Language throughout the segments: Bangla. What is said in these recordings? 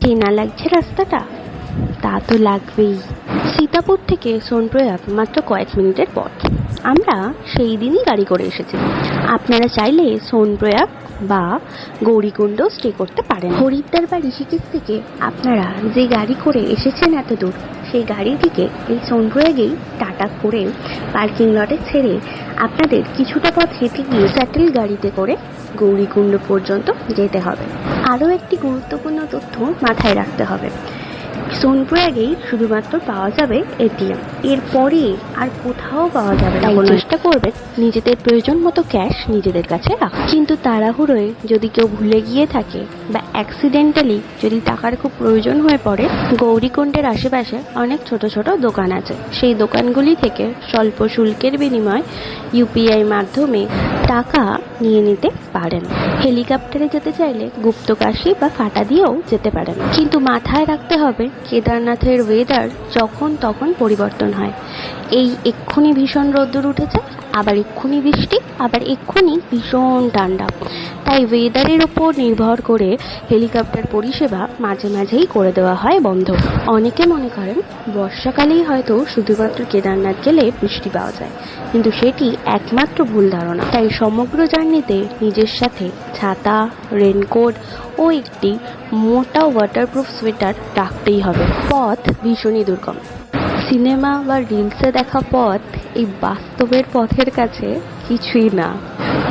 চেনা লাগছে রাস্তাটা? তা তো লাগবেই। সীতাপুর থেকে সোনপ্রয়াগ মাত্র কয়েক মিনিটের পথ। আমরা সেই দিনই গাড়ি করে এসেছি। আপনারা চাইলে সোনপ্রয়াগ বা গৌরীকুণ্ড স্টে করতে পারেন। হরিদ্বার বা ঋষিকেশ থেকে আপনারা যে গাড়ি করে এসেছেন এত দূর, সেই গাড়িটিকে এই সোনপ্রয়াগেই টাটা করে পার্কিং লটে ছেড়ে আপনাদের কিছুটা পথ হেঁটে গিয়ে স্যাটেল গাড়িতে করে গৌরীকুণ্ড পর্যন্ত যেতে হবে। আরও একটি গুরুত্বপূর্ণ তথ্য মাথায় রাখতে হবে, সোনপ্রয়াগেই শুধুমাত্র পাওয়া যাবে এটিএম, এরপরে আর কোথাও পাওয়া যাবে না। চেষ্টা করবেন নিজেদের প্রয়োজন মতো ক্যাশ নিজেদের কাছে রাখা। কিন্তু তাড়াহুড়োয় যদি কেউ ভুলে গিয়ে থাকে বা অ্যাক্সিডেন্টালি যদি টাকার খুব প্রয়োজন হয়ে পড়ে, গৌরীকুণ্ডের আশেপাশে অনেক ছোট ছোট দোকান আছে। সেই দোকানগুলি থেকে স্বল্প শুল্কের বিনিময়ে ইউপিআই মাধ্যমে টাকা নিয়ে নিতে পারেন। হেলিকপ্টারে যেতে চাইলে গুপ্তকাশী বা ফাটা দিয়েও যেতে পারেন। কিন্তু মাথায় রাখতে হবে, কেদারনাথের ওয়েদার যখন তখন পরিবর্তন হয়। এই এক্ষুনি ভীষণ রোদ্দুর উঠেছে, আবার এক্ষুনি বৃষ্টি, আবার এক্ষুনি ভীষণ ঠান্ডা। তাই ওয়েদারের ওপর নির্ভর করে হেলিকপ্টার পরিষেবা মাঝে মাঝেই করে দেওয়া হয় বন্ধ। অনেকে মনে করেন বর্ষাকালেই হয়তো শুধুমাত্র কেদারনাথ গেলে বৃষ্টি পাওয়া যায়, কিন্তু সেটি একমাত্র ভুল ধারণা। তাই সমগ্র জার্নিতে নিজের সাথে ছাতা, রেনকোট ও একটি মোটা ওয়াটারপ্রুফ সোয়েটার রাখতেই হবে। পথ ভীষণই দুর্গম। সিনেমা বা রিলসে দেখা পথ এই বাস্তবের পথের কাছে কিছুই না।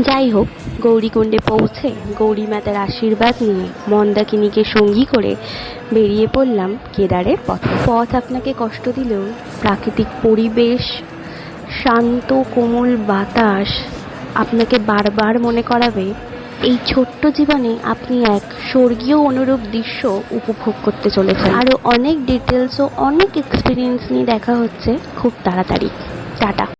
যাই হোক, গৌরীকুণ্ডে পৌঁছে গৌরী মাতার আশীর্বাদ নিয়ে মন্দাকিনীকে সঙ্গী করে বেরিয়ে পড়লাম কেদারের পথে। পথ আপনাকে কষ্ট দিলেও প্রাকৃতিক পরিবেশ, শান্ত কোমল বাতাস আপনাকে বারবার মনে করাবে এই ছোট্ট জীবনে আপনি এক স্বর্গীয় অনুরূপ দৃশ্য উপভোগ করতে চলেছেন। আরও অনেক ডিটেলস ও অনেক এক্সপিরিয়েন্স নিয়ে দেখা হচ্ছে খুব তাড়াতাড়ি। টাটা।